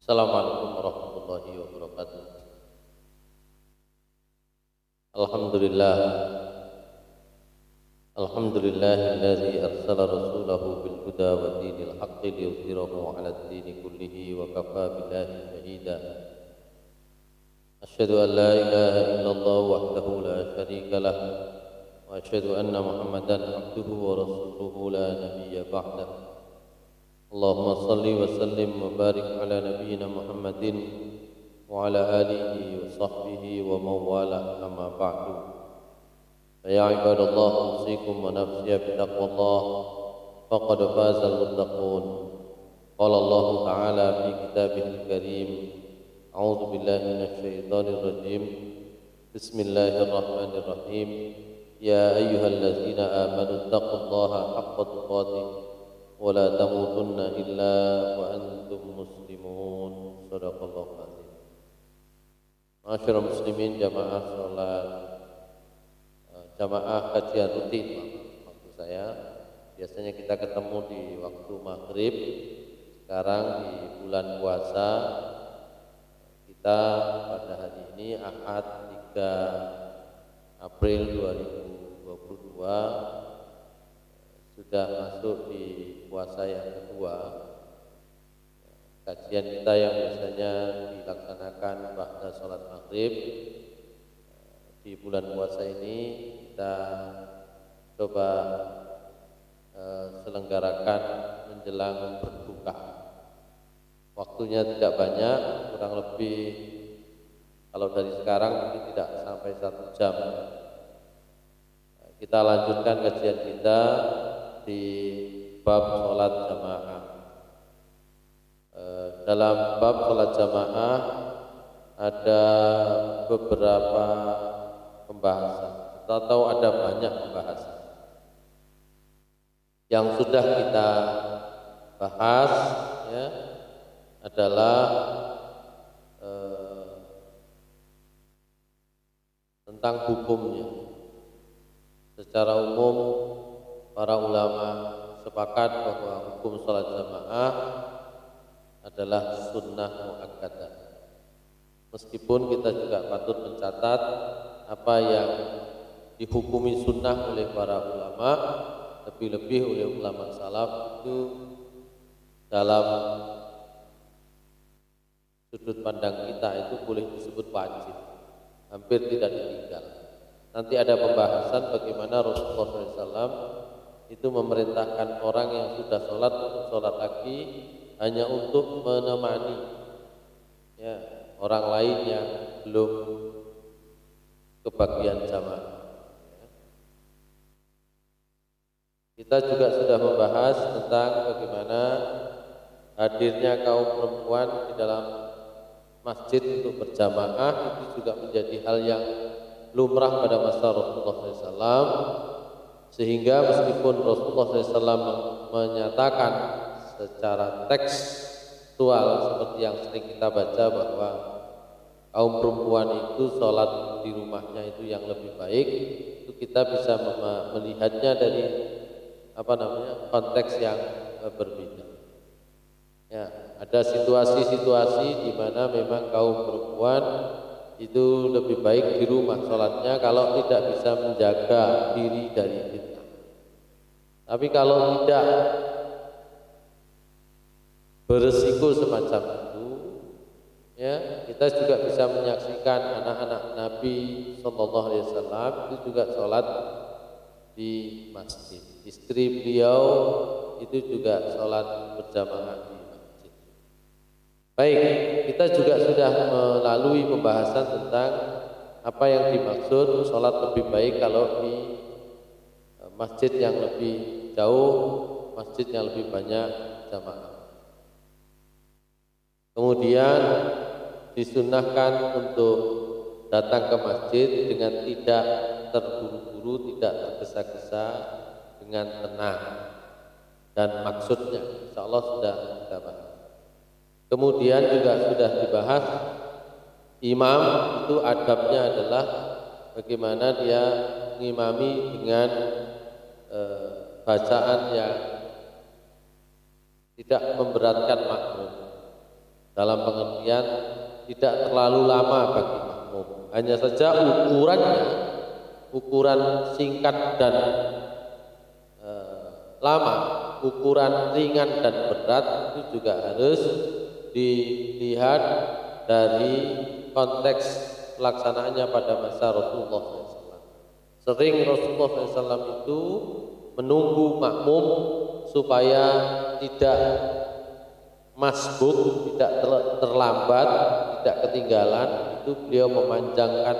Assalamualaikum warahmatullahi wabarakatuh. Alhamdulillah. Alhamdulillahilladzi arsala rasulahu bil huda wa dinil haqqi liyudhhirahu 'alad dini kullihi wa kafaa billahi shahida. Asyhadu an la ilaha illallah wahdahu la syarika lah wa asyhadu anna Muhammadan abduhu wa rasuluhu la nabiyya ba'dah. Allahumma salli wa sallim wa barik ala nabiyyina Muhammadin wa ala alihi wa sahbihi wa mawala amma ba'du. Ya ibadallah, usikum wa nafsiya bitaqwallah faqad fazal muttaqun. Qala Allah ta'ala fi kitabihil karim, a'udzu billahi minasy syaithanir rajim. Bismillahirrahmanirrahim. Ya ayyuhallazina amanu taqullaha haqqa tuqatih wa la tamutunna illa wa antum muslimun. Shadaqallahu azim. Ma'asyiral muslimin, jamaah salat jamaah kajian rutin maksud saya. Biasanya kita ketemu di waktu maghrib. Sekarang di bulan puasa, kita pada hari ini Ahad 3 April 2022 sudah masuk di puasa yang kedua. Kajian kita yang biasanya dilaksanakan ba'da sholat maghrib, di bulan puasa ini kita coba selenggarakan menjelang berbuka. Waktunya tidak banyak, kurang lebih kalau dari sekarang mungkin tidak sampai 1 jam. Kita lanjutkan kajian kita di bab sholat jamaah. Dalam bab sholat jamaah ada beberapa pembahasan, atau ada banyak pembahasan yang sudah kita bahas, ya, adalah tentang hukumnya. Secara umum para ulama sepakat bahwa hukum sholat jamaah adalah sunnah muakkadah. Meskipun kita juga patut mencatat apa yang dihukumi sunnah oleh para ulama, lebih-lebih oleh ulama salaf, itu dalam sudut pandang kita itu boleh disebut wajib, hampir tidak ditinggal. Nanti ada pembahasan bagaimana Rasulullah SAW itu memerintahkan orang yang sudah sholat untuk sholat lagi hanya untuk menemani, ya, orang lain yang belum kebagian jamaah. Kita juga sudah membahas tentang bagaimana hadirnya kaum perempuan di dalam masjid untuk berjamaah itu juga menjadi hal yang lumrah pada masa Rasulullah SAW, sehingga meskipun Rasulullah SAW menyatakan secara tekstual seperti yang sering kita baca bahwa kaum perempuan itu sholat di rumahnya itu yang lebih baik, itu kita bisa melihatnya dari konteks yang berbeda. Ya, ada situasi-situasi di mana memang kaum perempuan itu lebih baik di rumah sholatnya kalau tidak bisa menjaga diri dari fitnah. Tapi kalau tidak beresiko semacam itu, ya, kita juga bisa menyaksikan anak-anak Nabi Sallallahu Alaihi Wasallam itu juga sholat di masjid. Istri beliau itu juga sholat berjamaah di masjid. Baik, kita juga sudah melalui pembahasan tentang apa yang dimaksud sholat lebih baik kalau di masjid yang lebih jauh, masjid yang lebih banyak jamaah. Kemudian disunnahkan untuk datang ke masjid dengan tidak terburu-buru, tidak tergesa-gesa, dengan tenang, dan maksudnya insya Allah sudah kita bahas. Kemudian juga sudah dibahas imam itu adabnya adalah bagaimana dia mengimami dengan bacaan yang tidak memberatkan makmum. dalam pengertian tidak terlalu lama bagi makmum. Hanya saja ukuran singkat dan lama, ukuran ringan dan berat itu juga harus dilihat dari konteks pelaksanaannya pada masa Rasulullah SAW. Sering Rasulullah SAW itu menunggu makmum supaya tidak masbuk, tidak terlambat, tidak ketinggalan. Itu beliau memanjangkan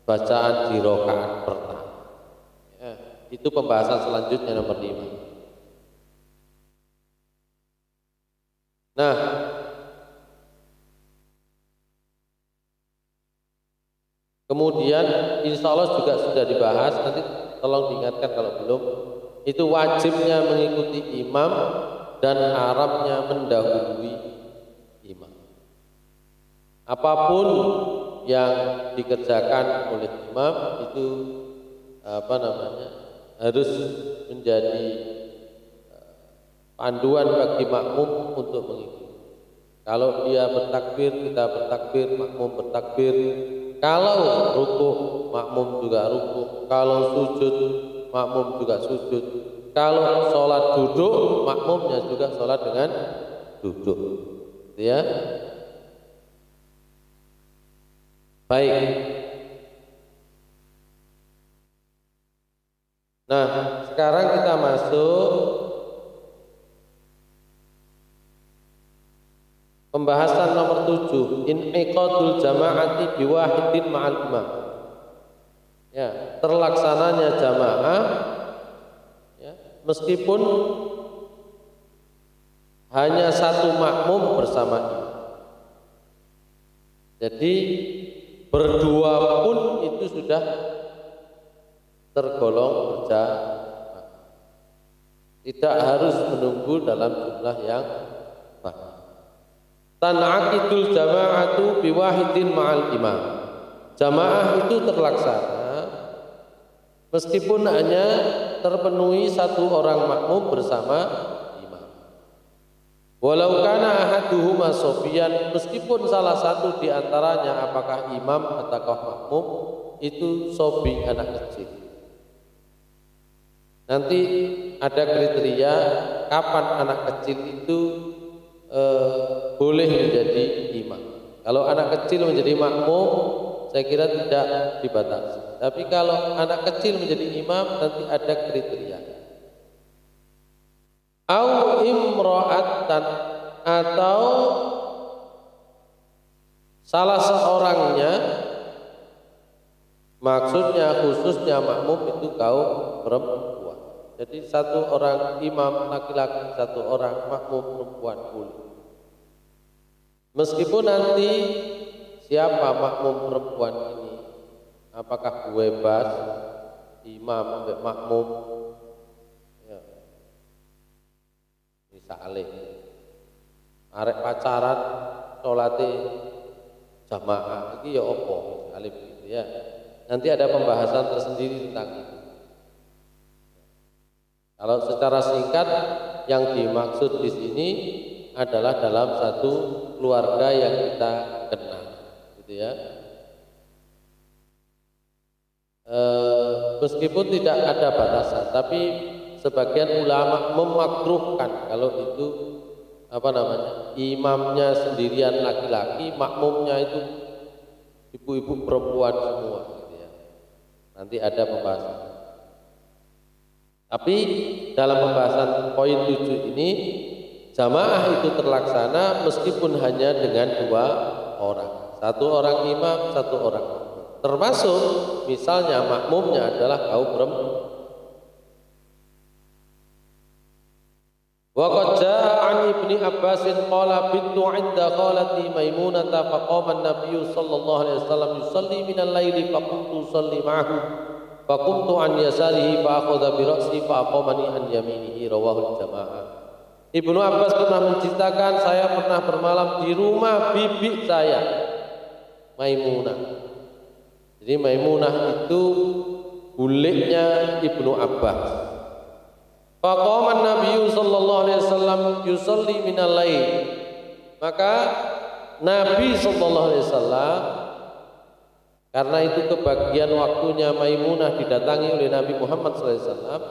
bacaan di rakaat pertama. Ya, itu pembahasan selanjutnya nomor 5. Nah, kemudian insya Allah juga sudah dibahas, nanti tolong diingatkan kalau belum, itu wajibnya mengikuti imam dan haramnya mendahului imam. Apapun yang dikerjakan oleh imam itu harus menjadi panduan bagi makmum untuk mengikuti. Kalau dia bertakbir, kita bertakbir, makmum bertakbir. Kalau rukuk, makmum juga rukuk. Kalau sujud, makmum juga sujud. Kalau sholat duduk, makmumnya juga sholat dengan duduk. Ya. Baik. Nah, sekarang kita masuk pembahasan nomor 7, in'iqadul jama'ati biwahidin ma'al imam. Ya, terlaksananya jamaah ya, meskipun hanya satu makmum bersama imam. Jadi berdua pun itu sudah tergolong berjamaah. Tidak harus menunggu dalam jumlah yang banyak. Tan'aqidul jama'atu biwahidin ma'al imam. Jamaah itu terlaksana meskipun hanya terpenuhi satu orang makmum bersama imam. Walau kana ahaduhuma sofiyan, meskipun salah satu di antaranya apakah imam ataukah makmum itu sobi, anak kecil. Nanti ada kriteria kapan anak kecil itu boleh menjadi imam. Kalau anak kecil menjadi makmum, saya kira tidak dibatasi. Tapi kalau anak kecil menjadi imam, nanti ada kriteria. Au imra'atan, atau salah seorangnya, maksudnya khususnya makmum itu kaum perempuan. Jadi satu orang imam laki-laki, satu orang makmum perempuan boleh. Meskipun nanti siapa makmum perempuan ini, apakah bebas imam sampai makmum, ya, misalnya arek pacaran sholati jamaah ini ya opo, misalnya begitu ya. Nanti ada pembahasan tersendiri tentang itu. Kalau secara singkat yang dimaksud di sini adalah dalam satu keluarga yang kita kenal, gitu ya. Meskipun tidak ada batasan, tapi sebagian ulama memakruhkan kalau itu imamnya sendirian laki-laki, makmumnya itu ibu-ibu perempuan semua, gitu ya. Nanti ada pembahasan. Tapi dalam pembahasan poin 7 ini, jamaah itu terlaksana meskipun hanya dengan 2 orang. Satu orang imam, satu orang makmum. Termasuk misalnya makmumnya adalah kaum perempuan. Wa qad jaa 'an Ibnu Abbas qala bintu 'inda khalati Maimunah faqama an-nabiy sallallahu alaihi wasallam yusalli min al-laili faqumtu usalli ma'ahu faqumtu an yasarihi fa akhadha bi ra'si fa aqamani an yaminihi, rawahu al-jamaah. Ibnu Abbas pernah menceritakan, saya pernah bermalam di rumah bibi saya Maimunah. Jadi Maimunah itu buliknya Ibnu Abbas. Faqama an-nabiy sallallahu alaihi wasallam yusalli minal lail. Maka Nabi Sallallahu Alaihi Wasallam, karena itu kebagian waktunya Maimunah didatangi oleh Nabi Muhammad Sallallahu Alaihi Wasallam.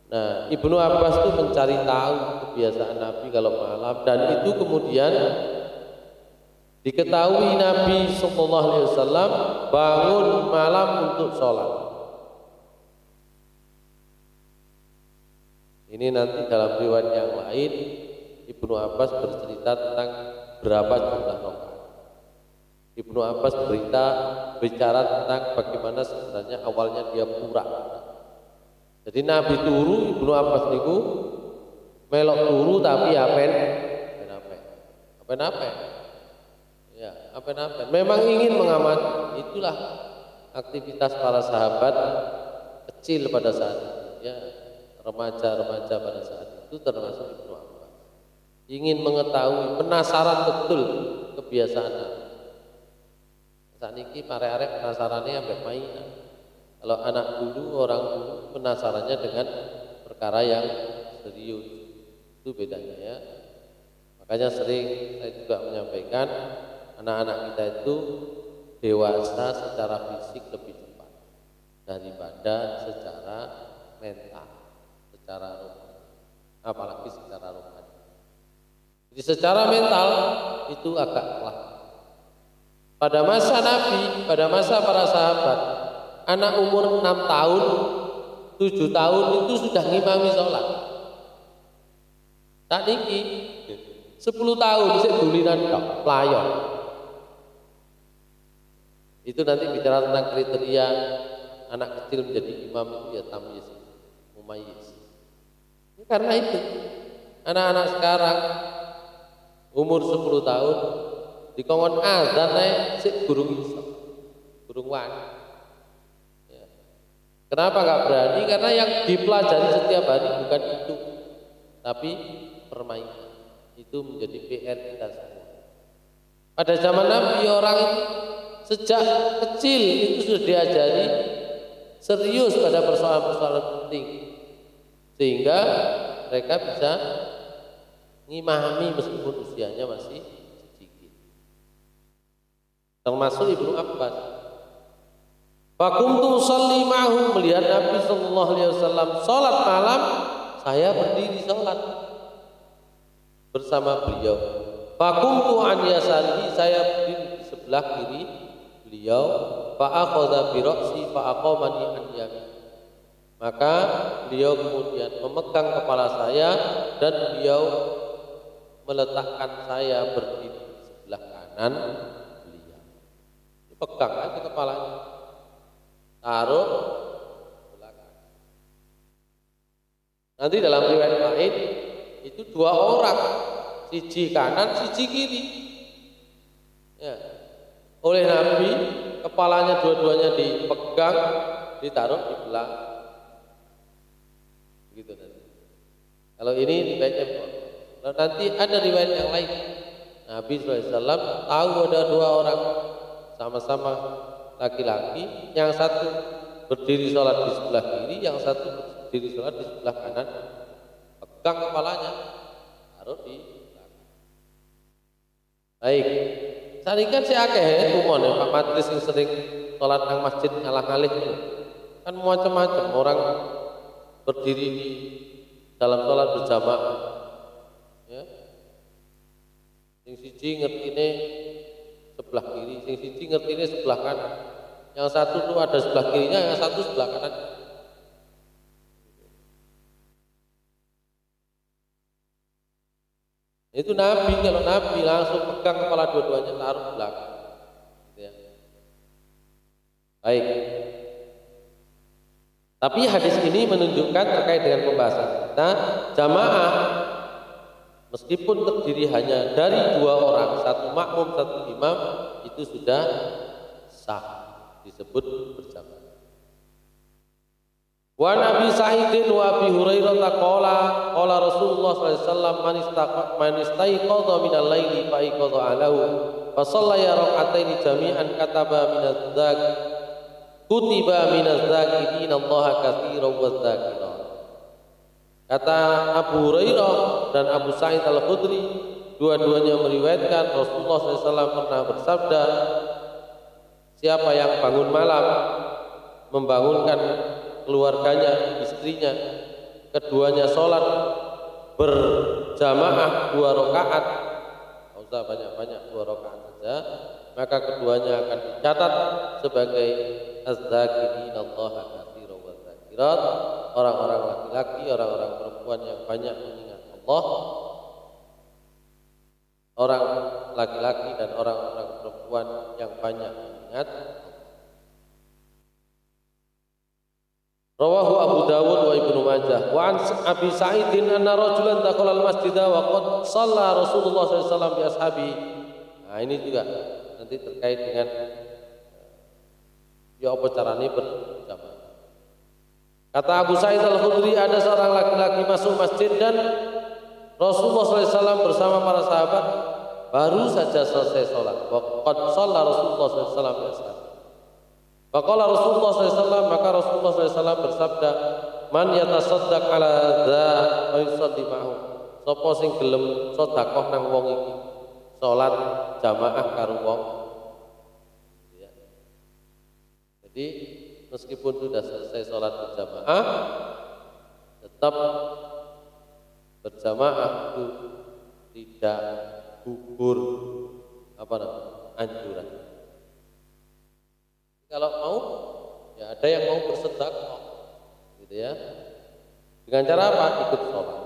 Nah, Ibnu Abbas itu mencari tahu kebiasaan Nabi kalau malam, dan itu kemudian diketahui Nabi Sallallahu Alaihi Wasallam bangun malam untuk sholat. Ini nanti dalam riwayat yang lain Ibnu Abbas bercerita tentang berapa jumlah rakaat. Ibnu Abbas bicara tentang bagaimana sebenarnya awalnya dia pura. Jadi Nabi turu, Ibnu Abbas niku melok turu tapi apen. Ya, apen. Memang ingin mengamati. Itulah aktivitas para sahabat kecil pada saat itu, ya, remaja-remaja pada saat itu, termasuk Ibnu Abbas. Ingin mengetahui, penasaran betul kebiasaan Nabi. Saat ini arek-arek penasarannya sampai mainan. Kalau anak dulu, orang dulu penasarannya dengan perkara yang serius. Itu bedanya, ya. Makanya sering saya juga menyampaikan, anak-anak kita itu dewasa secara fisik lebih cepat daripada secara mental, secara rohani, apalagi secara rohani. Jadi secara mental itu agak telat. Pada masa Nabi, pada masa para sahabat, anak umur 6 tahun, 7 tahun itu sudah ngimami sholat. Saat ini 10 tahun sik dulinan playon. Itu nanti bicara tentang kriteria anak kecil menjadi imam itu, ya tamyiz, mumayyiz. Karena itu anak-anak sekarang umur 10 tahun dikongkon azan naik sik gurung iso, gurung wani. Ya. Kenapa nggak berani? Karena yang dipelajari setiap hari bukan itu, tapi permainan. Itu menjadi PR kita semua. Pada zaman Nabi, orang itu sejak kecil itu sudah diajari serius pada persoalan-persoalan penting, sehingga mereka bisa ngimami meskipun usianya masih sedikit. Termasuk Ibnu Abbas. Fakumtu usolli ma'hu, melihat Nabi Sallallahu Alaihi Wasallam sholat malam, saya berdiri sholat bersama beliau. Fakumtu an yasarihi, saya berdiri di sebelah kiri beliau. Fa'akhadha bi ra'si fa'aqamani an yamin, maka beliau kemudian memegang kepala saya dan beliau meletakkan saya berdiri di sebelah kanan beliau. Dipegang aja kepalanya, taruh sebelah kanan. Nanti dalam riwayat lain itu 2 orang, siji kanan, siji kiri. Ya. Oleh Nabi, kepalanya dua-duanya dipegang, ditaruh di belakang. Begitu nanti. Kalau ini riwayatnya, kalau nanti ada riwayat yang lain. Nabi SAW tahu ada 2 orang sama-sama laki-laki, yang satu berdiri sholat di sebelah kiri, yang satu berdiri sholat di sebelah kanan. Pegang kepalanya, taruh di belakang. Baik, saat ini kan si akeh ya, umon ya, Pak Matris yang sering sholat nang masjid ngalah-ngalih itu. Kan macam-macam orang berdiri di dalam sholat berjamaah. Ya. Sing siji ngertine sebelah kiri, sing siji ngertine sebelah kanan. Yang satu tuh ada sebelah kirinya, yang satu sebelah kanan. Itu Nabi, kalau Nabi langsung pegang kepala dua-duanya, taruh belakang. Ya. Baik. Tapi hadis ini menunjukkan terkait dengan pembahasan kita, jamaah meskipun terdiri hanya dari 2 orang, satu makmum, satu imam, itu sudah sah, disebut berjamaah. Wa Nabi Sa'idin wa Abi Hurairah qala Rasulullah sallallahu alaihi wasallam man istaiqadha minal laili fa iqadha alahu fa shallaya rak'ataini jami'an kataba minaz zak kutiba minaz zakirin Allah katsiran wa dzakirat. Kata Abu Hurairah dan Abu Sa'id Al-Khudri, dua-duanya meriwayatkan Rasulullah SAW pernah bersabda, siapa yang bangun malam membangunkan keluarganya, istrinya, keduanya sholat berjamaah 2 rakaat, tidak usah banyak-banyak, 2 rakaat saja, maka keduanya akan dicatat sebagai az-zakirin Allah katsiran wa zakirat, orang-orang laki-laki, orang-orang perempuan yang banyak mengingat Allah, orang laki-laki dan orang-orang perempuan yang banyak mengingat. Rawahu Abu Dawud wa Ibnu Majah. Wa an Abi Sa'idin anna rajulan dakhala al-masjid wa qad shalla Rasulullah sallallahu alaihi wasallam bi ashabi. Nah, ini juga nanti terkait dengan ya apa caranya berjamaah. Kata Abu Sa'id Al-Khudri, ada seorang laki-laki masuk masjid dan Rasulullah sallallahu alaihi wasallam bersama para sahabat baru saja selesai sholat. Wa qad shalla Rasulullah sallallahu alaihi wasallam bi ashabi. Faqala Rasulullah SAW, maka Rasulullah SAW bersabda, man yatasaddaq ala dza wa yusalli ma'hu. Sapa sing gelem sedekah nang wong iki, salat jamaah karo wong. Ya. Jadi meskipun sudah selesai salat berjamaah, tetap berjamaah itu tidak gugur apa namanya? Anjuran. Kalau mau, ya ada yang mau bersedekah, gitu ya. Dengan cara apa? Ikut sholat.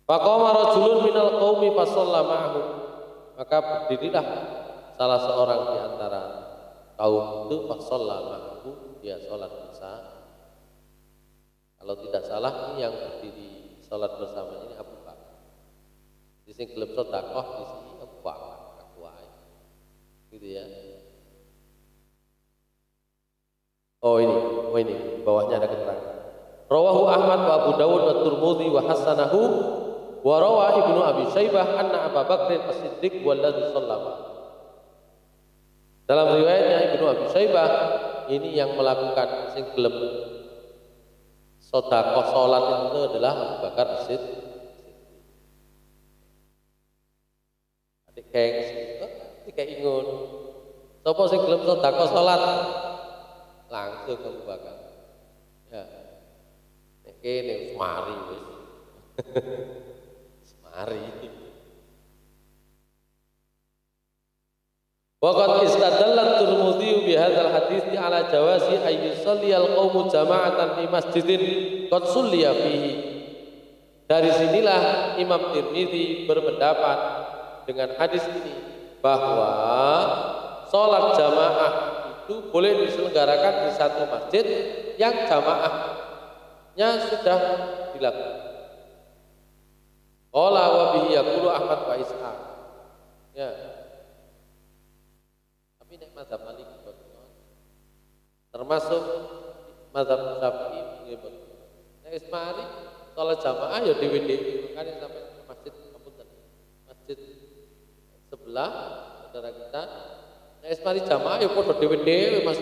Faqama rajulun minal qaumi fasalla ma'ahu. Maka berdirilah salah seorang di antara kaum itu fasalla ma'ahu, dia sholat bersama. Kalau tidak salah, yang berdiri sholat bersama ini Abu Bakar. Di sini gelem sedekah di sini Abu Bakar, gitu ya. Oh ini bawahnya ada keterangan. Rawahu Ahmad wa Abu Dawud wa Tirmidzi wa hasanahu wa rawa Ibnu Abi Syaibah anna Abu Bakr As-Siddiq walladzi shallama. Dalam riwayatnya Ibnu Abi Syaibah, ini yang melakukan sing gelem sedekah salat itu adalah Abu Bakar As-Siddiq. Adik gengsi, kayak ingun. Sapa sing gelem sedekah salat? Langsung Abu Bakar. Ya. Nek kene semari wis. Semari. Waqad istadalla Tirmidzi bi hadzal hadits ala jawazi ay yusalli al-qaumu jama'atan fi masjidin qad sulliya fihi. Dari sinilah Imam Tirmidzi berpendapat dengan hadis ini bahwa salat jamaah itu boleh diselenggarakan di satu masjid yang jamaahnya sudah dilakukan. Qala wa bihi yaqulu Ahmad wa Ishaq. Ya. Tapi nek mazhab Maliki termasuk mazhab Syafi'i nggih. Nek ismari salat jamaah ya dhewe-dhewe, makane sampai ke masjid ngapunten. Masjid sebelah saudara kita nek mari jamaah ya padha dhewe-dhewe Mas.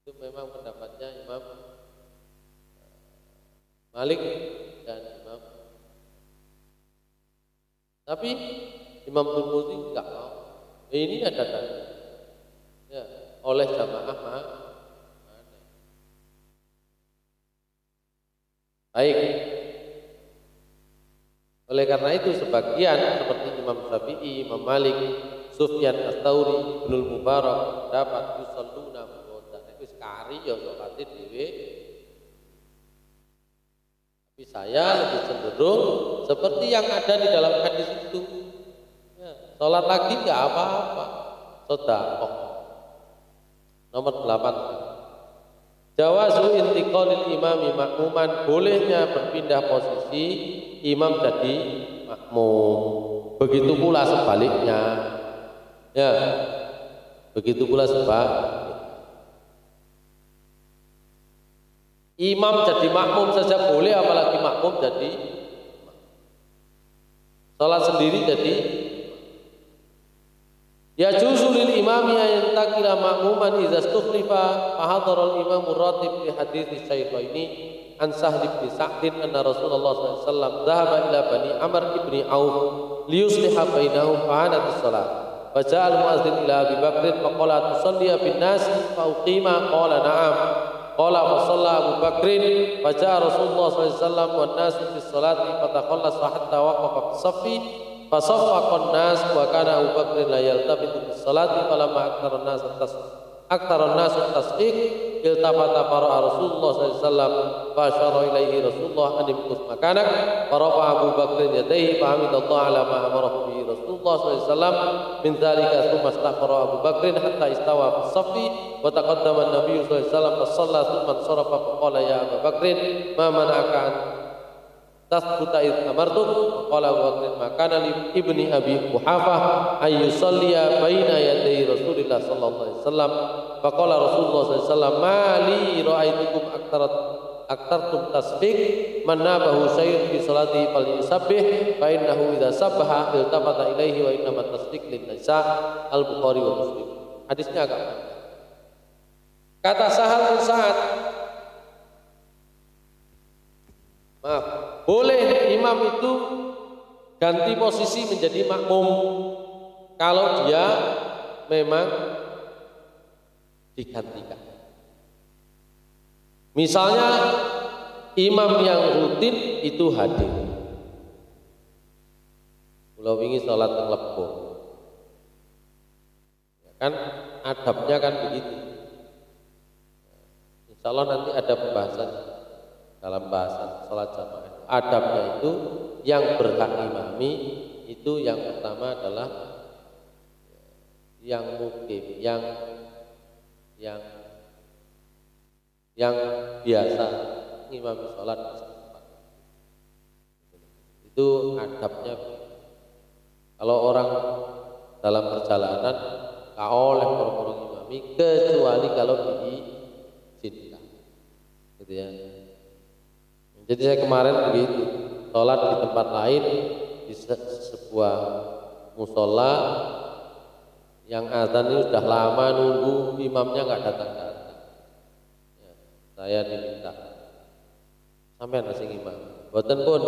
Itu memang pendapatnya Imam Malik dan Imam. Tapi Imam Tirmidzi enggak mau. Ini ada dalil. Ya, oleh jamaah baik. Oleh karena itu sebagian seperti Imam Syafi'i, Imam Malik, Sufyan Ats-Tsauri, Ibnu Mubarak dapat yusalluna mawdan. Wis kari ya salate dhewe. Tapi saya lebih cenderung seperti yang ada di dalam hadis itu. Ya, salat lagi enggak apa-apa. Sedekah. Nomor 8. Jawazu intiqalil imami makmuman, bolehnya berpindah posisi imam jadi makmum. Begitu pula sebaliknya. Ya. Begitu pula sebaliknya. Imam jadi makmum saja boleh, apalagi makmum jadi salat sendiri jadi. Ya juzu lil imami an yantakila ma'muman idza istukhlifa fa hadara al imam ratib li hadits Syaikhaini an Sahl bin Sa'd anna Rasulullah sallallahu alaihi wasallam dhahaba ila Bani Amr ibn Auf liyusliha bainahum fa hanat as-salat fa ja'a al muadzin ila Abi Bakr fa qala tusalli bin nas fa uqima qala na'am qala fa shalla Abu Bakr fa ja'a Rasulullah sallallahu alaihi wasallam wan nas fi salati fa takhallasa hatta waqafa fi saffi fasaffaqan nas wa kana Abu Bakr la yaltafitu bis salati falamma aktaran nas tasfiq iltafata fara'a Rasulullah sallallahu alaihi wasallam fa asyara ilaihi Rasulullah an imkus makanak fa rafa'a Abu Bakr yadayhi fa hamidallah ala ma amarahu bihi Rasulullah sallallahu alaihi wasallam min dzalika thumma istaghfara Abu Bakr hatta istawa fi saffi wa taqaddama an-nabiy sallallahu alaihi wasallam fa shalla thumma sarafa fa qala ya Abu Bakr ma mana'aka tasbuta id amartuk qala Abu Bakr makana li ibni Abi Quhafah ay yusalliya baina yaday Rasulillah sallallahu alaihi wasallam fa qala Rasulullah sallallahu alaihi wasallam ma li ra'aitukum aktartum tasbih man nabahu syai'un fi salati falyusabbih fa innahu idza sabbaha iltafata ilaihi wa innamat tasbih lin nisa al-Bukhari wa Muslim. Hadisnya agak panjang. Kata Sahal bin Sa'ad, maaf, boleh imam itu ganti posisi menjadi makmum kalau dia memang digantikan. Misalnya imam yang rutin itu hadir. Kalau wingi salat teng Lebo. Ya kan adabnya kan begitu. Insya Allah nanti ada pembahasan dalam bahasan salat jamaah. Adabnya itu yang berhak imami itu yang pertama adalah yang mukim, yang biasa ngimami sholat di tempat. Itu adabnya. Kalau orang dalam perjalanan gak oleh orang imami kecuali kalau diizinkan, gitu ya. Jadi saya kemarin begitu, sholat di tempat lain di sebuah musola yang azan ini sudah lama nunggu imamnya nggak datang-datang. Ya, saya diminta sampai nasi imam. Boten pun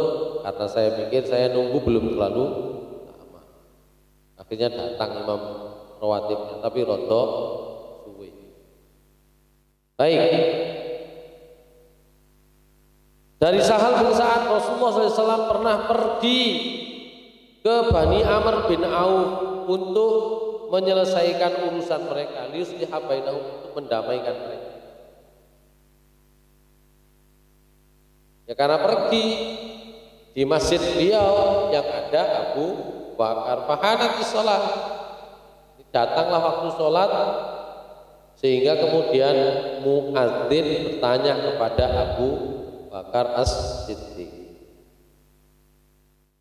karena saya pikir saya nunggu belum terlalu lama. Akhirnya datang imam rawatibnya, tapi rodo suwe. Baik. Dari Sahal bin Sa'ad, Rasulullah SAW pernah pergi ke Bani Amr bin Auf untuk menyelesaikan urusan mereka, liyusliha bainahum, untuk mendamaikan mereka. Ya karena pergi di masjid beliau yang ada Abu Bakar, fahanati sholat, datanglah waktu sholat sehingga kemudian muadzin bertanya kepada Abu Bakar As-Siddiq.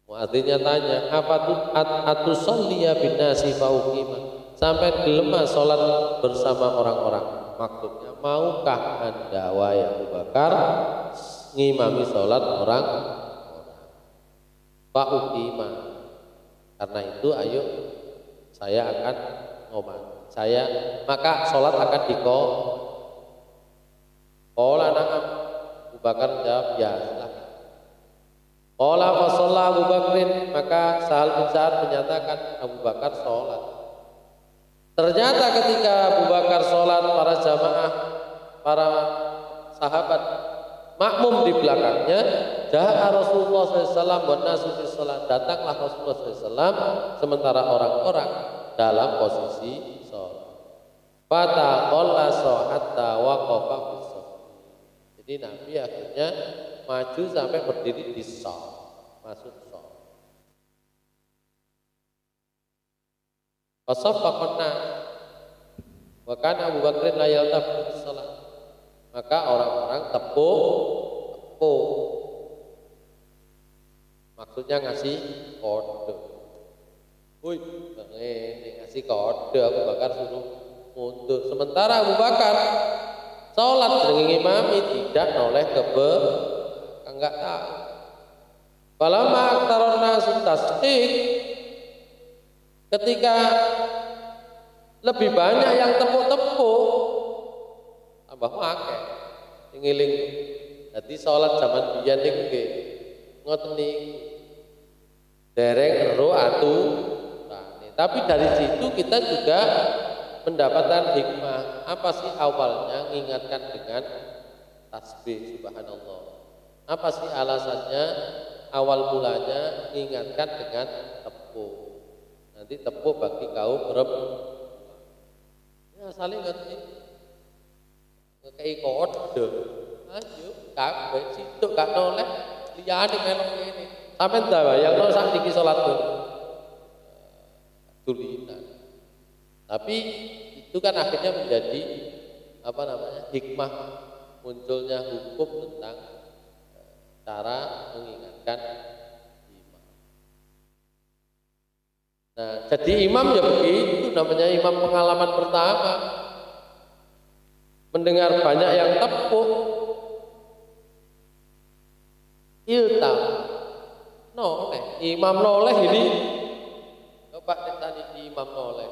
Muadzinnya tanya, apa tu atusalliya bin nasi fauqima, sampai gelema salat bersama orang-orang. Maksudnya, maukah Anda wahai Abu Bakar ngimami salat orang-orang? Fauqima. Karena itu ayo saya akan ngomong. Maka salat akan qala na'am. Abu Bakar jawab, ya silakan. Qala fa shalla Abu Bakrin, maka Sahal bin Sa'ad menyatakan Abu Bakar sholat. Ternyata ketika Abu Bakar sholat, para jamaah, para sahabat makmum di belakangnya, ja'a Rasulullah SAW wa nasu fi sholat, datanglah Rasulullah SAW sementara orang-orang dalam posisi sholat. Fataqallasa hatta waqafa fi sholat. Jadi Nabi akhirnya maju sampai berdiri di shaf, masuk shaf. Fasaffaqna wa kana Abu Bakr la yaltafitu bis salat. Maka orang-orang tepuk. Maksudnya ngasih kode. Woi, ini ngasih kode. Abu Bakar suruh mundur. Sementara Abu Bakar sholat dengan imami tidak noleh ke belakang, enggak tahu. Falamma aktaron nasu tasdiq, ketika lebih banyak yang tepuk-tepuk tambah akeh ngiling. Jadi sholat zaman biyen niku nggih ngoten niku dereng ero aturane. Tapi dari situ kita juga mendapatkan hikmah. Apa sih awalnya mengingatkan dengan tasbih subhanallah? Apa sih alasannya awal mulanya mengingatkan dengan tepuk? Nanti tepuk bagi kaum perempuan. Ya saling ngerti. Ngekei kode. Ayo kabeh situk gak noleh liyane melok ngene. Sampeyan ta bayangno sak niki salat tulinan. Tapi itu kan akhirnya menjadi apa namanya? Hikmah munculnya hukum tentang cara mengingatkan imam. Nah, jadi imam ya begitu namanya imam pengalaman pertama. Mendengar banyak yang tepuk iltam noleh, imam noleh ini coba ditanya imam noleh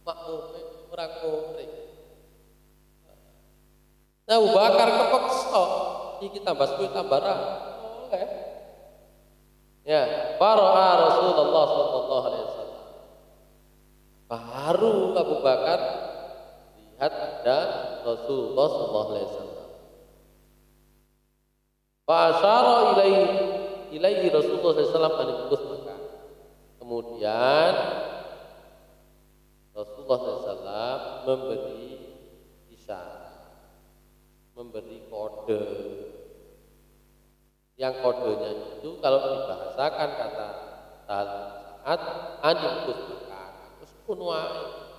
makmum orang murid. Nah, Abu Bakar kepeksa iki tambah suwe tambah ra noleh ya fara'a Rasulullah sallallahu alaihi wasallam. Baru Abu Bakar lihat ada Rasulullah sallallahu alaihi wasallam. Fa asyara ilaihi Rasulullah sallallahu alaihi wasallam an. Kemudian Rasulullah SAW memberi isyarat, memberi kode. Yang kodenya itu kalau dibahasakan kata saat animkus makanak, terus kunwai.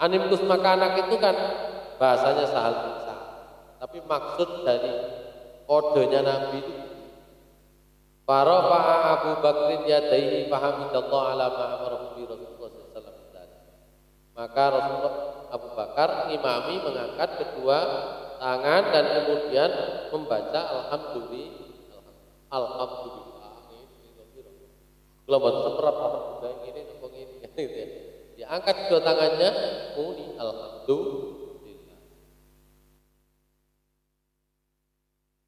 Animkus makanak itu kan bahasanya sahal bisa, tapi maksud dari kodenya Nabi itu farafa'a Abu Bakrin yadaihi fahamidallah ala ma'amara bi Rasulullah sallallahu alaihi wasallam. Maka Rasulullah Abu Bakar ngimami mengangkat kedua tangan dan kemudian membaca alhamdulillah. Kalau buat seperap apa juga ini nembong ini gitu ya. Diangkat kedua tangannya muni alhamdulillah.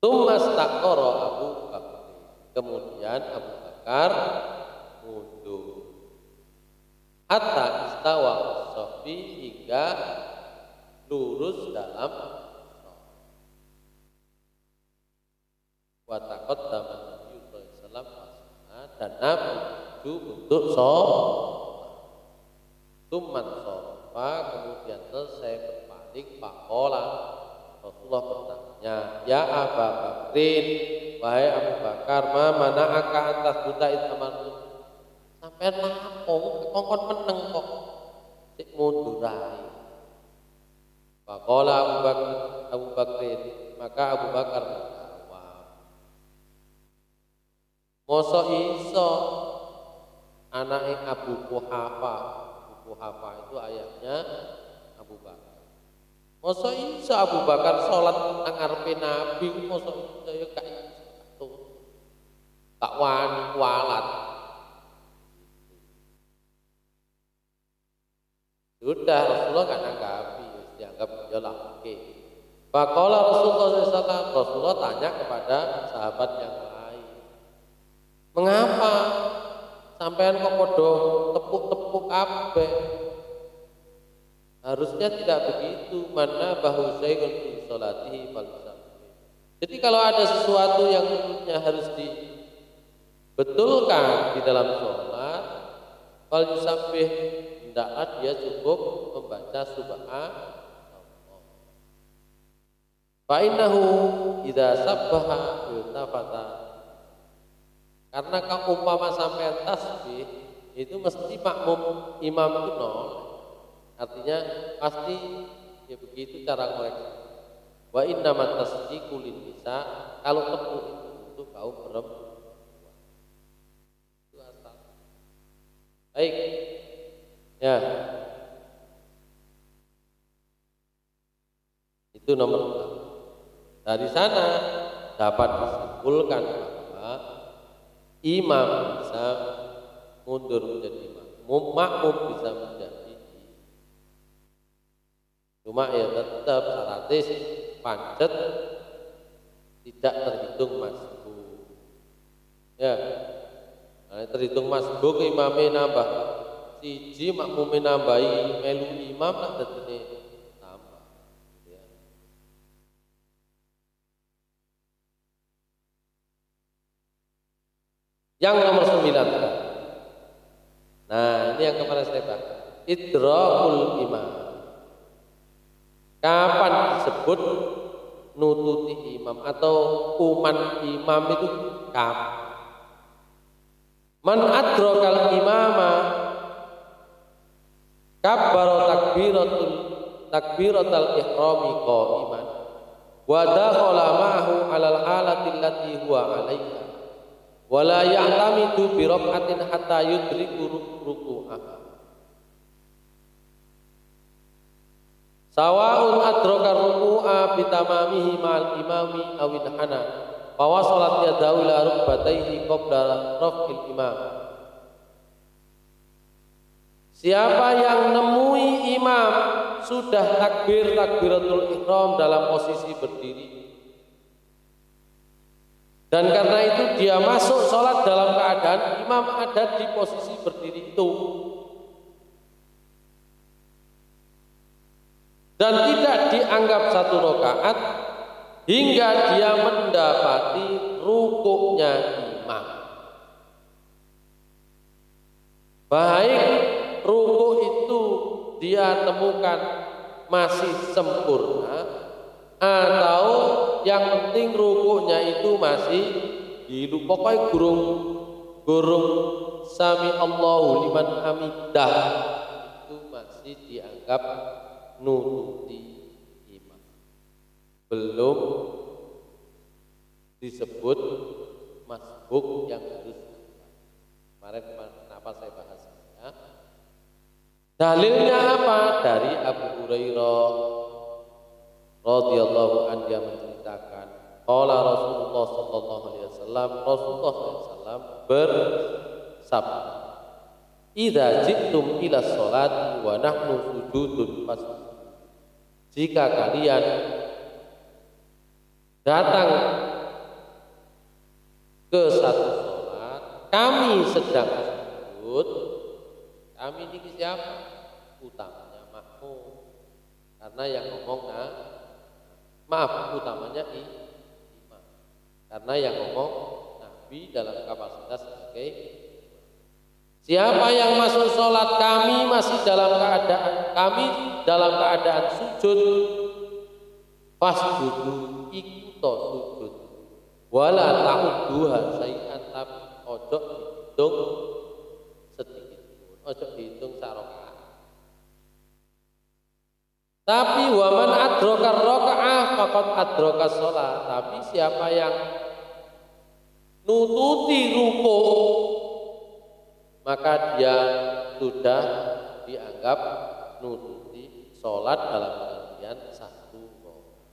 Tsumastaqara Abu Bakar. Kemudian Abu Bakar mundur hatta istawa sofi hingga lurus dalam watakot dalam Nabi Sallallahu dan Nabi itu untuk tuman sofa. Kemudian selesai berpaling pakola Rasulullah bertanya, ya Abu Bakrin, wahai Abu Bakar, ma mana'aka antas buta itamarun. Sampai lapo, kongkon meneng kok, cik mundur ae. Pakola Abu Bakrin, maka Abu Bakar menjawab, mosok iso anake Abu Quhafa. Abu Quhafa itu ayahnya Abu Bakar. Mosok iso Abu Bakar sholat nang ngarepe Nabi, mosok iso ya gak iso. Tak wani kualat. Sudah Rasulullah kan nanggapi, dianggap ya lah oke. Faqala Rasulullah SAW, Rasulullah tanya kepada sahabat yang lain, mengapa sampean kok podo tepuk-tepuk kabeh? Harusnya tidak begitu. Mana bahu syai'un fi sholatihi falsafi. Jadi kalau ada sesuatu yang menurutnya harus dibetulkan di dalam sholat, falsafi hendaklah dia cukup membaca subhanallah. Fa innahu idza sabbaha iltafata. Karena kalau umpama sampai tasbih itu mesti makmum imam itu noleh. Artinya pasti ya begitu cara koreksi. Wa innamat tasdiqu lin nisa, kalau tepuk itu untuk kaum perempuan. Itu asal. Baik. Ya. Itu nomor 1. Dari sana dapat disimpulkan bahwa imam bisa mundur menjadi makmum makmum bisa menjadi. Cuma ya tetap syaratnya pancet tidak terhitung masbuk. Ya, nah, terhitung masbuk imamnya nambah siji makmumnya nambahi melu imam tak dadine tambah. Ya. Yang nomor 9. Nah, ini yang kemarin saya bahas. Idrakul imam. Kapan disebut nututi imam atau uman imam itu kapan? Man adrakal imama kabbara takbiratal ihrami qa'iman wa dakhala ma'ahu 'alal halati allati huwa 'alaiha wa la ya'tamidu bi raf'atin hatta yudriku ruku'ah. Sawa'un adraka ruku'a bitamamihi ma'al imami awin hana fawasalat yadahu ila rukbatayhi qabla raf'il imam. Siapa yang nemui imam sudah takbiratul ihram dalam posisi berdiri, dan karena itu dia masuk sholat dalam keadaan imam ada di posisi berdiri itu, dan tidak dianggap satu rakaat hingga dia mendapati rukuknya imam. Baik rukuk itu dia temukan masih sempurna atau yang penting rukuknya itu masih hidup, pokoknya gurung sami Allahu liman hamidah itu masih dianggap nututi imam, belum disebut masbuk yang harus. Kemarin kenapa saya bahas ya? Dalilnya apa? Dari Abu Hurairah radhiyallahu anhu, dia menceritakan qala Rasulullah sallallahu alaihi wasallam, Rasulullah sallallahu bersabda, idza jitum ila sholati wa nahnu sujudun fasjudu. Jika kalian datang ke satu sholat, kami sedang sujud, kami ini siapa? Utamanya makmum, karena yang ngomong utamanya imam, karena yang ngomong Nabi dalam kapasitas sebagai. Siapa yang masuk sholat kami masih dalam keadaan sujud, fasjudu ikuto sujud, wala ta'udduha syai'an, tapi ojo dihitung sedikit pun, ojo dihitung sarokaat. Tapi waman adroka rokaah faqad adroka sholat. Tapi siapa yang nututi rukuk, maka dia sudah dianggap nututi sholat dalam artian satu rakaat.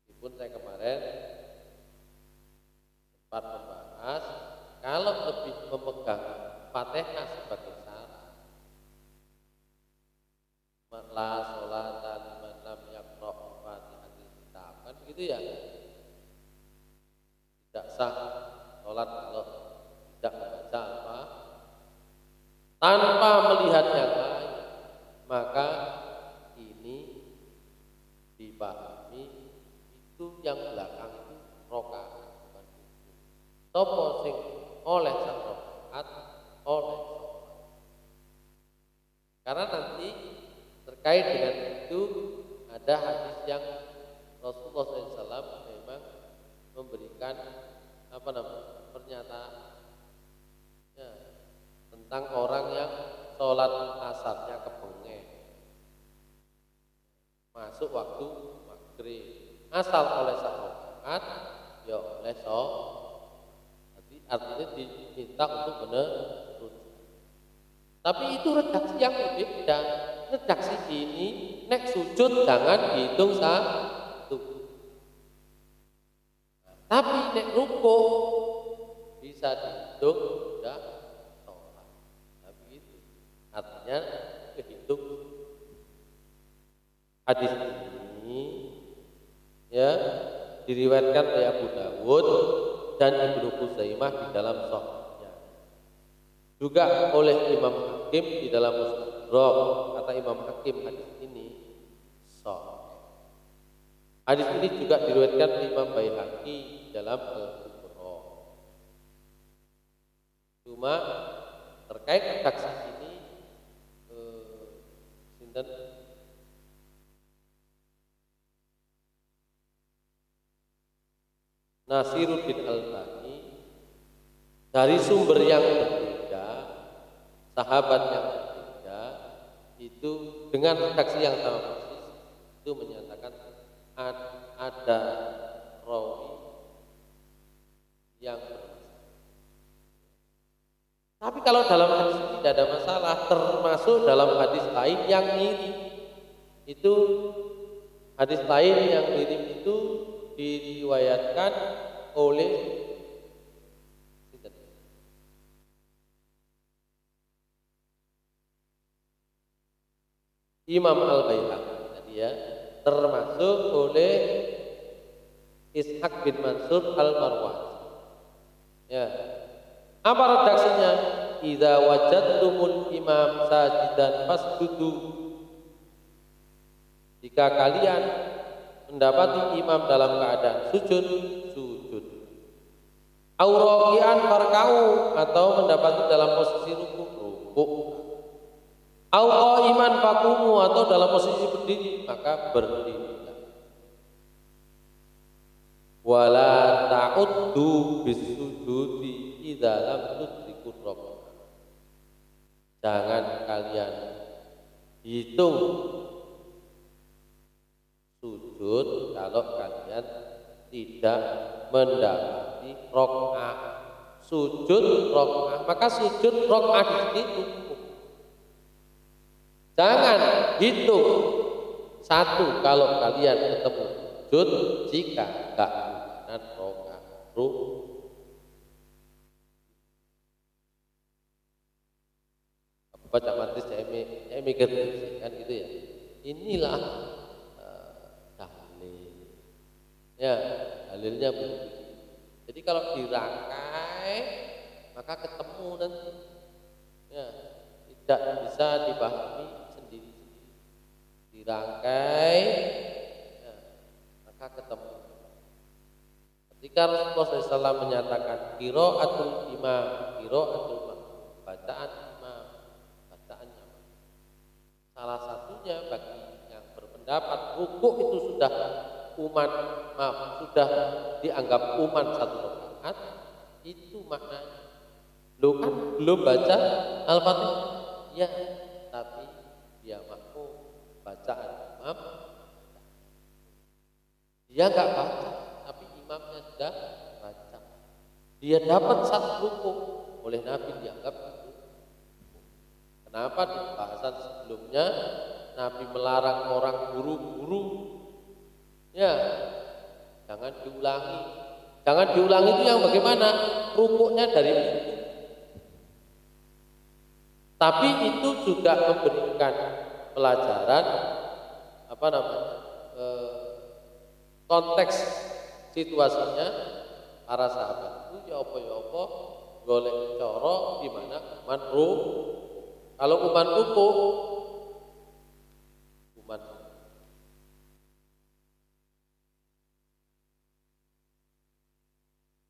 Meskipun saya kemarin sempat membahas kalau lebih memegang Fatihah sebagai syarat, la sholata liman lam yaqra' Fatihatil kitab, kan begitu ya? Tidak sah sholat kalau tidak membaca apa tanpa melihat yang lain, maka ini dipahami itu yang belakang itu rakaat bukan itu. Sopo sing oleh satu rakaat oleh sholat. Karena nanti terkait dengan itu ada hadis yang Rasulullah SAW memang memberikan pernyataan tentang orang yang sholat asarnya kepengen masuk waktu maghrib, asal oleh satu rakaat ya oleh sholat. Jadi artinya diminta untuk benar. Tapi itu redaksi yang berbeda. Redaksi ini nek sujud jangan dihitung satu. Tapi nek rukuk bisa dihitung sudah Artinya kehitung hadis ini ya diriwayatkan oleh Abu Dawud dan Ibnu Khuzaimah di dalam Sahihnya. Juga oleh Imam Hakim di dalam Mustadrak. Kata Imam Hakim hadis ini sahih. Hadis ini juga diriwayatkan oleh Imam Baihaqi di dalam Al-Kubra. Cuma terkait redaksi ini sinten Nasiruddin Albani dari sumber yang berbeda, sahabat yang berbeda, itu dengan redaksi yang sama persis itu menyatakan ada rawi yang bermasalah. Tapi kalau dalam hadis ini tidak ada masalah, termasuk dalam hadis lain yang mirip. Itu hadis lain yang mirip itu diriwayatkan oleh Imam Al-Baihaqi tadi ya, termasuk oleh Ishaq bin Mansur Al-Marwazi. Ya. Apa redaksinya? Idza wajadtumul imam sajidan fasjudu. Jika kalian mendapati imam dalam keadaan sujud, sujud. Au raki'an farka'u, atau mendapati dalam posisi ruku, ruku. Au qa'iman faqumu, atau dalam posisi berdiri, maka berdirilah. Wala ta'uddu bisujudi idza lam tudrikur raka'ah. Jangan kalian hitung sujud kalau kalian tidak mendapati rakaat. Sujud rakaat, maka sujud rakaat itu jangan hitung satu kalau kalian ketemu sujud jika enggak bukan rakaat. Baca matis saya mikir kan gitu ya. Inilah dalil. Ya, dalilnya begitu. Jadi kalau dirangkai maka ketemu nanti. Ya, tidak bisa dipahami sendiri-sendiri. Dirangkai ya, maka ketemu. Ketika Rasulullah SAW menyatakan qiraatul imam, qiraatul ma'mum, bacaan imam, bacaannya. Salah satunya bagi yang berpendapat rukuk itu sudah sudah dianggap satu rakaat, itu maknanya. Lo kan belum baca Al-Fatihah, ya, tapi dia makmum bacaan imam, dia enggak baca, tapi imamnya sudah baca. Dia dapat satu rukuk, oleh Nabi dianggap itu. Kenapa di bahasan sebelumnya Nabi melarang orang buru-buru? Ya, jangan diulangi. Jangan diulangi itu yang bagaimana? Rukuknya dari itu. Tapi itu juga memberikan pelajaran konteks situasinya para sahabat itu ya apa golek cara di mana uman kalau uman rukuk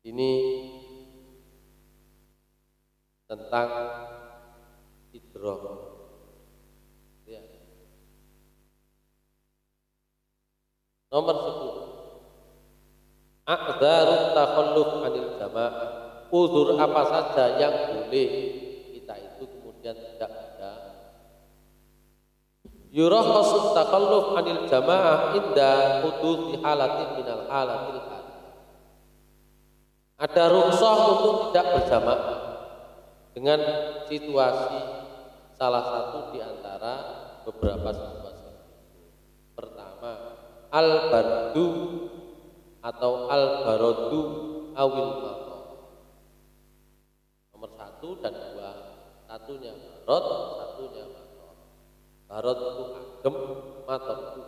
ini tentang idrok ya. Nomor 10, a'dzarut takhalluf anil jamaah. Uzur apa saja yang boleh kita itu kemudian tidak ada. Yurakhasut takhalluf anil jamaah inda huduthi halatin minal halatil hadith. Ada rukhsah untuk tidak berjamaah dengan situasi salah satu di antara beberapa situasi. Pertama, al-bardu atau al-baradu awil matar. Nomor 1 dan 2, Satunya barot, satunya mator. Barot itu adem, mator itu.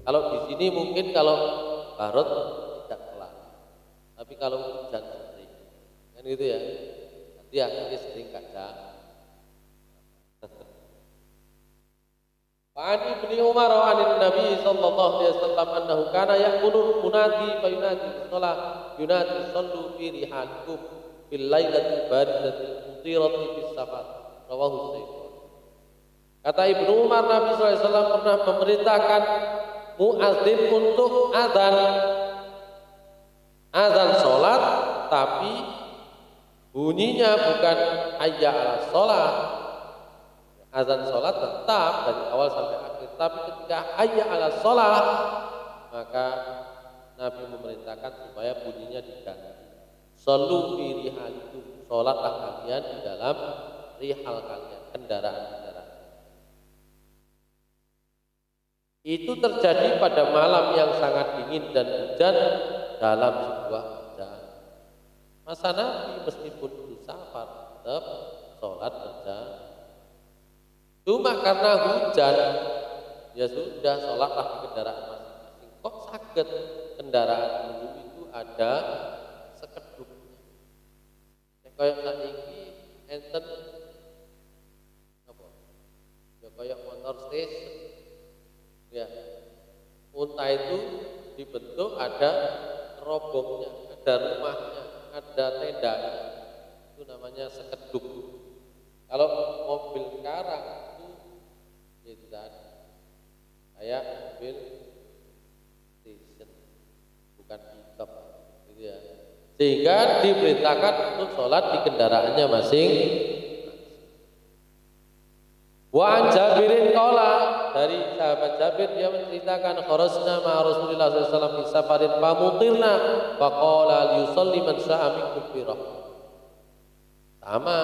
Kalau di sini mungkin kalau barot tidak kelar, tapi kalau hujan sering, kan gitu ya. Nanti akhirnya sering kaca. Wa'an ibni Umar wa'anin Nabi sallallahu alaihi wasallam annahu kana yaqulu munadi fa yunadi shalah yunadi sallu fi rihalikum bil lailati baridati mutirati fis safar rawahu Syaikh. Kata Ibnu Umar, Nabi sallallahu alaihi wasallam pernah memerintahkan muadzin untuk azan salat, tapi bunyinya bukan hayya 'alas shalah. Azan sholat tetap dari awal sampai akhir, tapi ketika hayya 'alas shalah maka Nabi memerintahkan supaya bunyinya diganti. Shallu fi rihalikum, sholatlah kalian di dalam rihal kalian, kendaraan-kendaraan. Itu terjadi pada malam yang sangat dingin dan hujan dalam sebuah hujan. Masa Nabi meskipun itu safar tetap sholat berjamaah. Cuma karena hujan, ya sudah sholatlah di kendaraan masing-masing. Kok sakit kendaraan dulu itu ada sekedupnya. Kayak saiki enten apa? Ya kayak motor station. Ya, unta itu dibentuk ada robohnya, ada rumahnya, ada tendanya. Itu namanya sekedup. Kalau mobil sekarang itu tadi kayak mobil station, bukan pickup, gitu ya. Sehingga diperintahkan untuk sholat di kendaraannya masing-masing. Wa an Jabirin qala, dari sahabat Jabir dia menceritakan kharajna ma Rasulullah sallallahu alaihi wasallam fi safarin famutirna faqala liyusalli man syaa minkum fi rahmah. Sama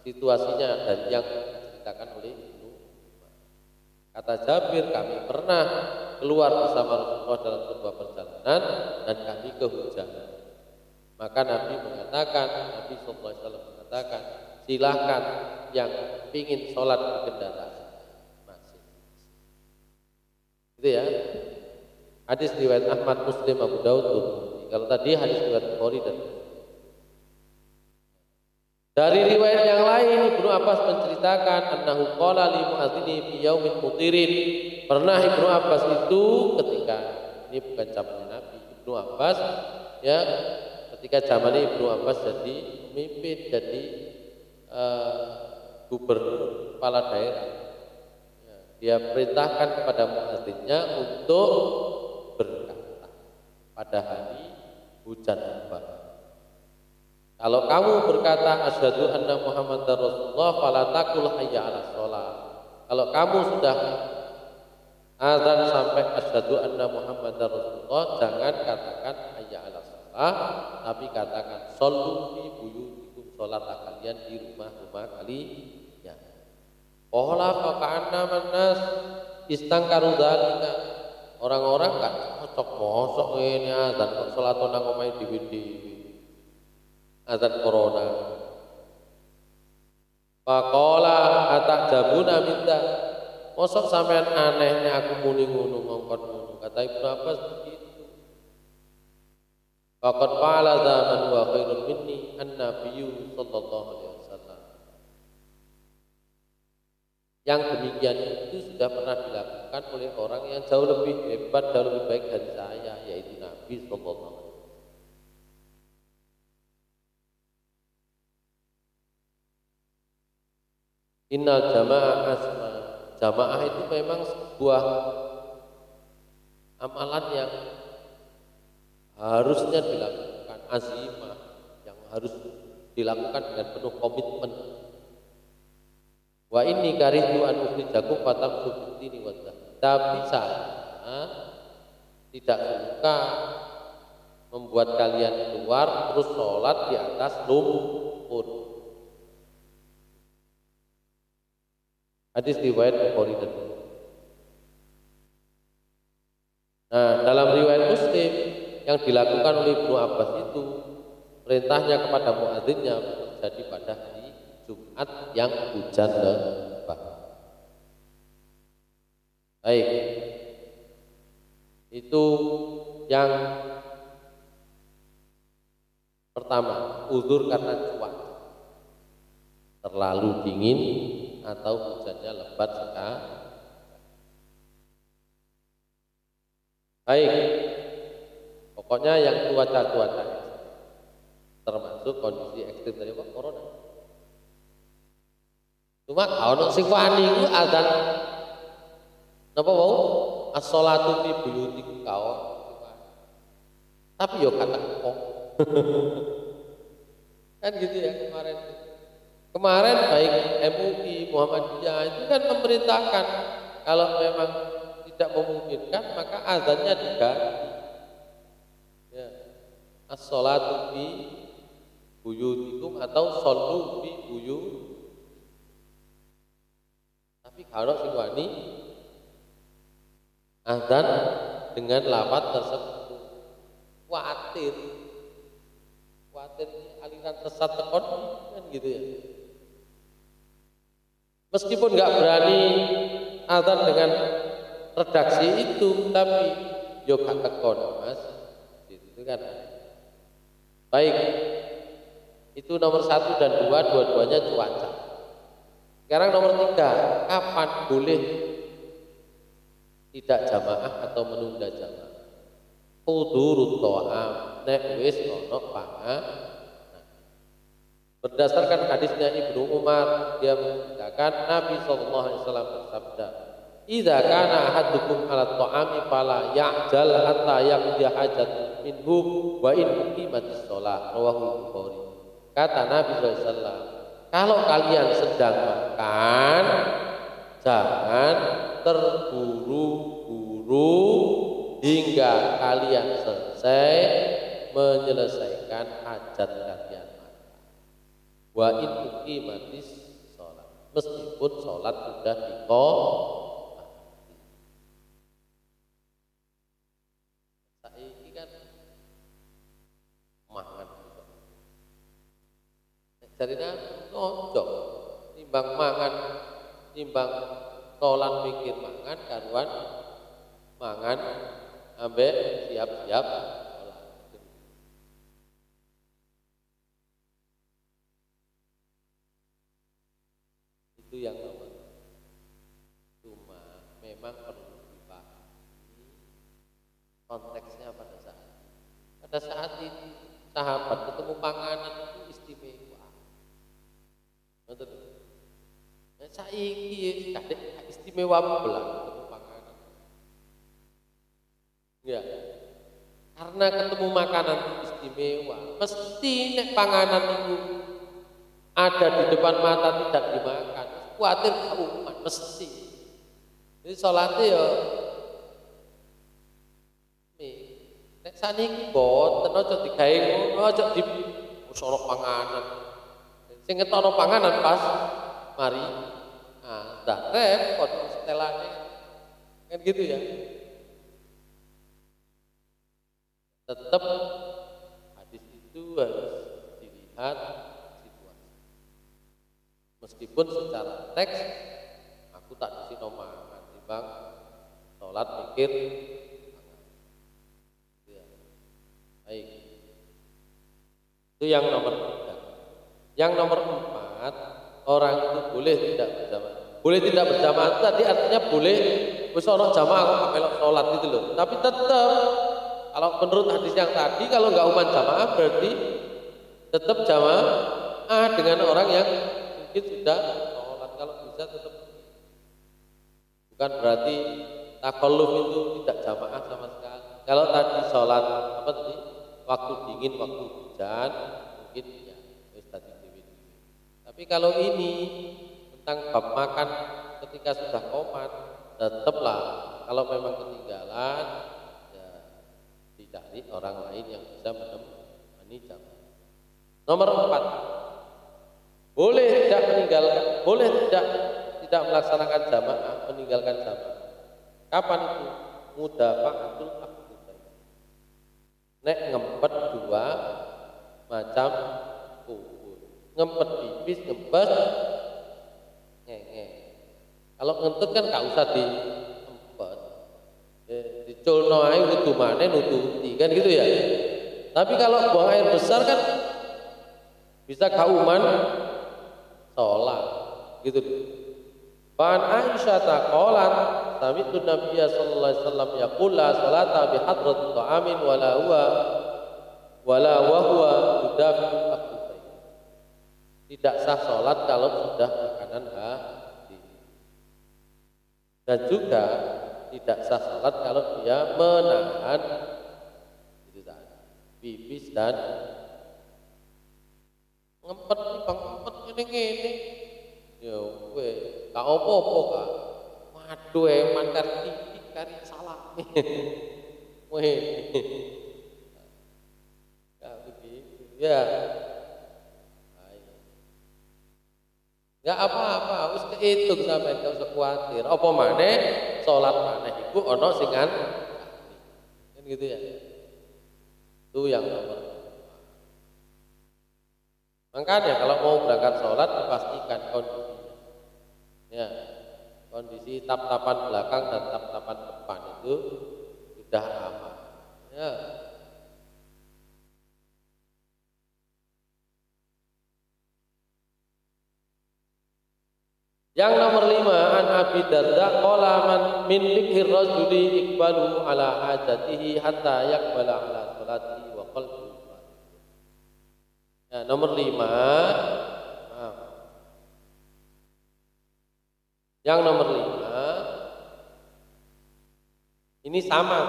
situasinya dari yang diceritakan oleh Ibnu Umar. Kata Jabir, kami pernah keluar bersama Rasulullah dalam sebuah perjalanan dan kami kehujanan. Maka Nabi sallallahu alaihi wasallam mengatakan, silahkan yang ingin sholat di kendaraan masing-masing. Gitu ya. Hadis riwayat Ahmad, Muslim, Abu Daud. Kalau tadi hadis riwayat Bukhari dan dari riwayat yang lain, Ibnu Abbas menceritakan annahu qala li muadzini fi yaumin mutirin. Pernah Ibnu Abbas itu ketika ini bukan zamannya Nabi, Ibnu Abbas ya ketika zamannya Ibnu Abbas jadi pemimpin, jadi gubernur, kepala daerah. Ya, dia perintahkan kepada muadzinnya untuk berkata pada hari hujan lebat. Kalau kamu berkata asyhadu anna Muhammadar Rasulullah fala taqul hayya 'alas shalah. Kalau kamu sudah azan sampai asyhadu anna Muhammadar Rasulullah, jangan katakan hayya 'alas shalah, tapi katakan shollu fi buyutikum, salatlah kalian di rumah-rumah kalian. Qala fa ka'anna mannas istangkaru dzalika. Orang-orang kan cocok mosok ngene azan kok salat nang omahe dhewe-dhewe. Azan corona. Faqala atajabuna minta. Mosok sampean anehnya aku muni ngono ngongkon ngono. Kata Ibnu Abbas begitu. Faqad fa'ala zaman wa khairun minni an-nabiyyu sallallahu alaihi wasallam. Yang demikian itu sudah pernah dilakukan oleh orang yang jauh lebih hebat, jauh lebih baik dari saya, yaitu Nabi sallallahu alaihi wasallam. Innal jamaah asma. Jamaah itu memang sebuah amalan yang harusnya dilakukan, azimah yang harus dilakukan dengan penuh komitmen. Wa inni karihtu an ukhrijakum fatamsu bidini wa dzahab. Tapi saya tidak suka membuat kalian keluar terus sholat di atas lumpur. Hadis riwayat Bukhari dan Muslim. Nah, dalam riwayat Muslim yang dilakukan oleh Ibnu Abbas itu perintahnya kepada muadzinnya terjadi pada hari Jumat yang hujan lebat. Baik, itu yang pertama, uzur karena cuaca terlalu dingin atau hujannya lebat sekali. Baik, pokoknya yang cuaca-cuaca termasuk kondisi ekstrim dari apa? Corona. Cuma kalau sing wani iku adzan napa wau? As-sholatu fi buyutikum kaon. Tapi yo kata kok. Kan gitu ya kemarin. Kemarin baik MUI, Muhammadiyah itu kan memerintahkan kalau memang tidak memungkinkan maka azannya diganti. Ya. As-sholatu fi buyutikum atau shollu fi buyut. Tapi kalau sing wani azan dengan lafaz tersebut khawatir aliran sesat tekon kan gitu ya. Meskipun nggak berani azan dengan redaksi itu, tapi yo gak tekon mas, itu kan. Baik, itu nomor 1 dan 2, dua-duanya cuaca. Sekarang nomor 3, kapan boleh tidak jamaah atau menunda jamaah? Hudurut ta'am, nek wis ono pangan. Berdasarkan hadisnya Ibnu Umar, dia mengatakan Nabi SAW bersabda, "Idza kana ahadukum 'ala ta'ami fala ya'jal hatta yaqdi hajat minhu wa in uqimatis shalah." Rawahu Bukhari. Kata Nabi SAW, kalau kalian sedang makan, jangan terburu-buru hingga kalian selesai menyelesaikan hajat kalian. Wa in uqimatis shalah, meskipun sholat sudah diqomati. Saiki kan mangan jarina nonjok timbang mangan timbang sholat mikir mangan karuan mangan ambek siap-siap. Itu yang nomor. Cuma memang perlu dipahami konteksnya pada saat itu sahabat ketemu panganan itu istimewa. Betul. Nah, saiki kadek istimewa belah ketemu panganan. Ya. Karena ketemu makanan istimewa, mesti nek panganan itu ada di depan mata tidak dimakan, khawatir umat mesti. Jadi sholatnya ya nek saniki boten aja digawe ngono, aja di sorok panganan. Sing ngetono panganan pas mari dah repot setelane. Kan gitu ya. Tetap hadis itu harus dilihat situasi. Meskipun secara teks aku tak disino mangan timbang sholat mikir ya. Baik, itu yang nomor 3. Yang nomor 4, orang itu boleh tidak berjamaah. Boleh tidak berjamaah tadi artinya boleh wis ana jamaah aku melok sholat gitu loh. Tapi tetap kalau menurut hadis yang tadi kalau nggak umat jamaah berarti tetap jamaah dengan orang yang mungkin sudah sholat. Kalau bisa tetap, bukan berarti takalluf itu tidak jamaah sama sekali. Kalau tadi sholat apa tadi waktu dingin waktu hujan mungkin ya tadi dewi. Tapi kalau ini tentang bab makan ketika sudah qomat, tetaplah kalau memang ketinggalan ya dicari orang lain yang bisa menemani jamaah. Nomor 4, boleh tidak meninggalkan, boleh tidak melaksanakan jamaah, meninggalkan jamaah. Kapan itu? Mudafa'atul aqdain. Nek ngempet 2 macam kubur. ngempet pipis, ngempet ngenge. Kalau ngentut kan gak usah diempet. Diculno ae kudu maneh nututi kan gitu ya. Tapi kalau buang air besar kan bisa kauman sholat gitu. Ban Aisyah taqalat sami'tu Nabiyya sallallahu alaihi wasallam yaqul la salata bi hadrati ta'amin wala huwa yudafi akhufai. Tidak sah sholat kalau sudah makanan habis. Dan juga tidak sah sholat kalau dia menahan itu tadi pipis dan ngempet ngene ya kowe gak apa-apa Kak. Waduh eman kari titik kari salah. Weh. Gak begitu. Ya. Gak apa-apa, wis kehitung sampean gak usah kuwatir. Apa maneh salat maneh iku ana sing kan gitu ya. Itu yang nomor. Makanya kalau mau berangkat sholat dipastikan kondisinya. Ya, kondisi tap-tapan belakang dan tap-tapan depan itu sudah aman. Ya. Yang nomor 5, an Abi Darda qala man min fikhi rajuli iqbalu ala hajatihi hatta yaqbala ala salatihi wa qalbuhu. Ya, nomor 5. Yang nomor 5 ini sama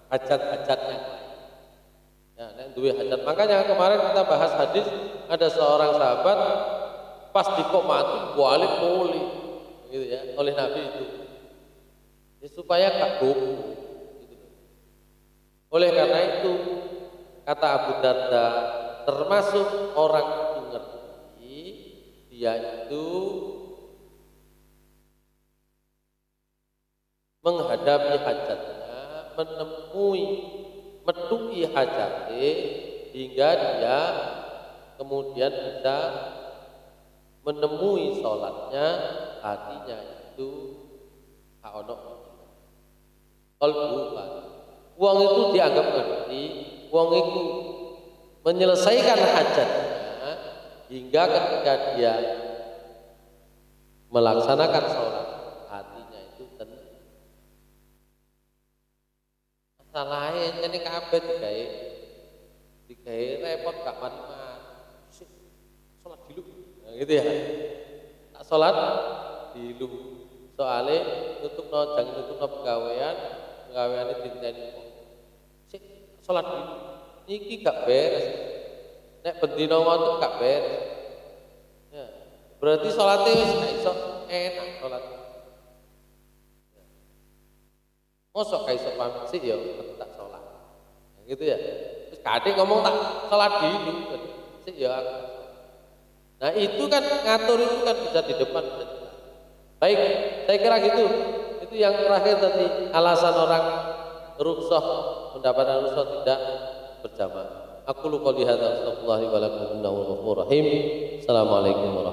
hajat-hajatnya. Ya, nek duwe hajat. Makanya kemarin kita bahas hadis ada seorang sahabat pas dikomati balik muli gitu ya oleh Nabi itu. Ya, supaya gak goblok gitu. Oleh karena itu kata Abu Darda termasuk orang itu ngerti dia itu menghadapi hajatnya, metuki hajatnya hingga dia kemudian bisa menemui sholatnya, hatinya itu kaono kalbu. Wong itu dianggap ngerti, wong itu menyelesaikan hajatnya hingga ketika dia melaksanakan sholat hatinya itu tenang. Masalahnya ini kabeh digawe repot gak mari-mari. Sholat dulu. Nah, gitu ya. Tak sholat dulu. Soalnya jangan tutupno pegawaian diteni. Sik sholat dulu. Niki gak beres. Nek bendina ngoten gak beres. Ya. Berarti sholatnya wis gak iso enak sholat. Ya. Mosok gak iso pamit sih ya tak sholat. Nah, gitu ya. Terus kadang ngomong tak sholat dulu. Sik ya aku. Nah itu kan ngatur itu kan bisa di depan bisa di belakang. Baik, saya kira gitu. Itu yang terakhir tadi alasan orang rukhsah mendapatkan rukhsah tidak berjamaah. Aku qouli hadza astaghfirullahi wa lakum innahu ghafurur rahim. Assalamualaikum warahmatullahi wabarakatuh.